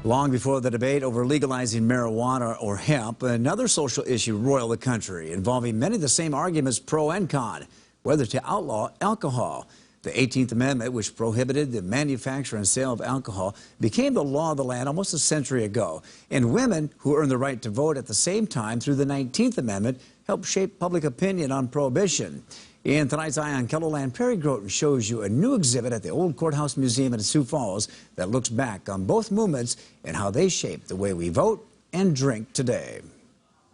Long before the debate over legalizing marijuana or hemp, another social issue roiled the country, involving many of the same arguments pro and con, whether to outlaw alcohol. The 18th Amendment, which prohibited the manufacture and sale of alcohol, became the law of the land almost a century ago. And women who earned the right to vote at the same time through the 19th Amendment helped shape public opinion on prohibition. In tonight's Eye on KELOLAND, Perry Groten shows you a new exhibit at the Old Courthouse Museum in Sioux Falls that looks back on both movements and how they shaped the way we vote and drink today.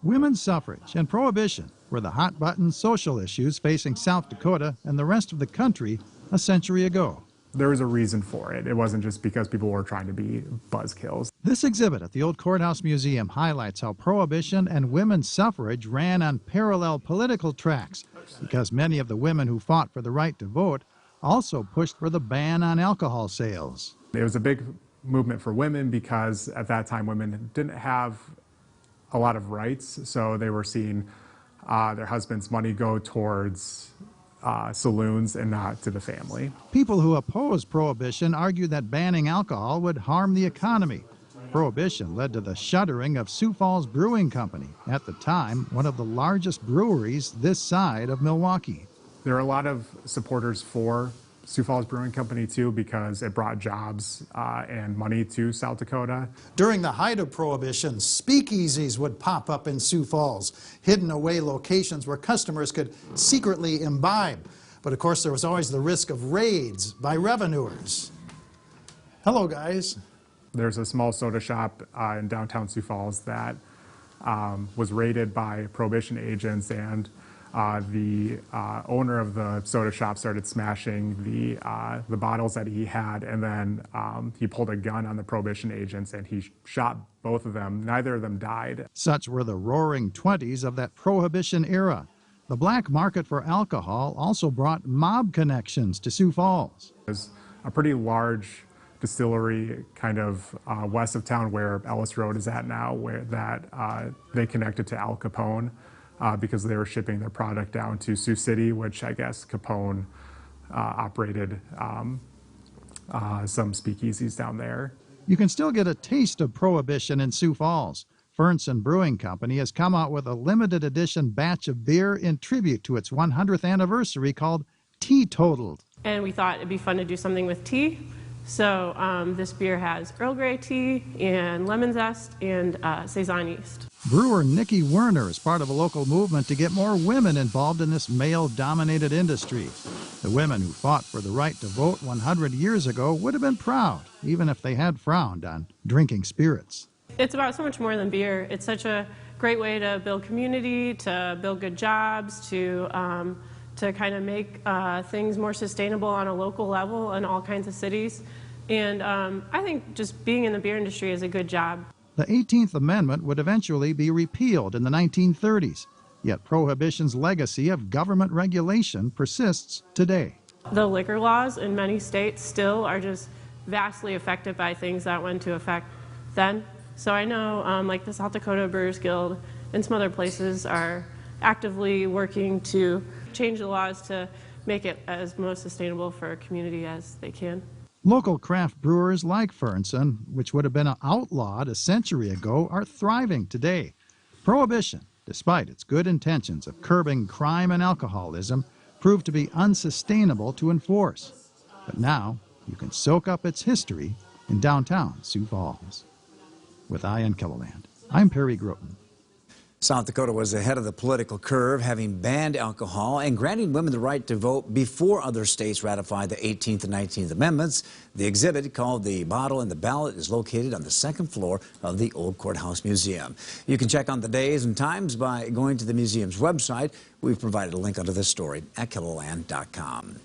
Women's suffrage and prohibition were the hot-button social issues facing South Dakota and the rest of the country a century ago. There was a reason for it. It wasn't just because people were trying to be buzzkills. This exhibit at the Old Courthouse Museum highlights how prohibition and women's suffrage ran on parallel political tracks, because many of the women who fought for the right to vote also pushed for the ban on alcohol sales. It was a big movement for women because at that time women didn't have a lot of rights, so they were seeing their husband's money go towards saloons and not to the family. People who oppose prohibition argue that banning alcohol would harm the economy. Prohibition led to the shuttering of Sioux Falls Brewing Company, at the time one of the largest breweries this side of Milwaukee. There are a lot of supporters for Sioux Falls Brewing Company too, because it brought jobs and money to South Dakota. During the height of Prohibition, speakeasies would pop up in Sioux Falls, hidden away locations where customers could secretly imbibe. But of course there was always the risk of raids by revenuers. Hello guys. There's a small soda shop in downtown Sioux Falls that was raided by Prohibition agents, and the owner of the soda shop started smashing the bottles that he had, and then he pulled a gun on the Prohibition agents and he shot both of them. Neither of them died. Such were the roaring 20s of that Prohibition era. The black market for alcohol also brought mob connections to Sioux Falls. There's a pretty large distillery kind of west of town where Ellis Road is at now, where they connected to Al Capone. Because they were shipping their product down to Sioux City, which I guess Capone operated some speakeasies down there. You can still get a taste of Prohibition in Sioux Falls. Fernson Brewing Company has come out with a limited edition batch of beer in tribute to its 100th anniversary called Teetotaled. And we thought it'd be fun to do something with tea. So this beer has Earl Grey tea and lemon zest and Saison yeast. Brewer Nikki Werner is part of a local movement to get more women involved in this male-dominated industry. The women who fought for the right to vote 100 years ago would have been proud, even if they had frowned on drinking spirits. It's about so much more than beer. It's such a great way to build community, to build good jobs, to kind of make things more sustainable on a local level in all kinds of cities. And I think just being in the beer industry is a good job. The 18th Amendment would eventually be repealed in the 1930s, yet Prohibition's legacy of government regulation persists today. The liquor laws in many states still are just vastly affected by things that went into effect then. So I know like the South Dakota Brewers Guild and some other places are actively working to change the laws to make it as most sustainable for a community as they can. Local craft brewers like Fernson, which would have been outlawed a century ago, are thriving today. Prohibition, despite its good intentions of curbing crime and alcoholism, proved to be unsustainable to enforce. But now you can soak up its history in downtown Sioux Falls. With Eye on KELOLAND, I'm Perry Groten. South Dakota was ahead of the political curve, having banned alcohol and granting women the right to vote before other states ratified the 18th and 19th Amendments. The exhibit, called The Bottle and the Ballot, is located on the second floor of the Old Courthouse Museum. You can check on the days and times by going to the museum's website. We've provided a link under this story at KELOLAND.com.